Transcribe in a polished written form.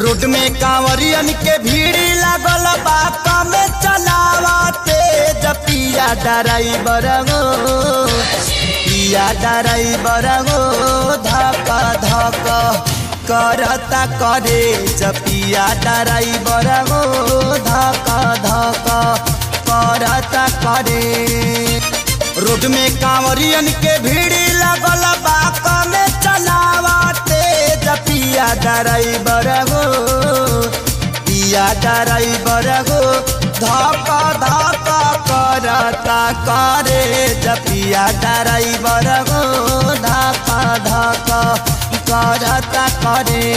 Road में कांवरियन के भीड़ लागल बा कम चलावते पिया ड्राइवर हो पिया ड्राइवर हो धक धक करता करे पिया ड्राइवर हो धक धक करता करे। रोड में कांवरियन के भीड़ लागल बा कम चलावते पिया ड्राइवर हो पिया ड्राइवर हो धक धक करता करे पिया ड्राइवर हो धक धक करता करे।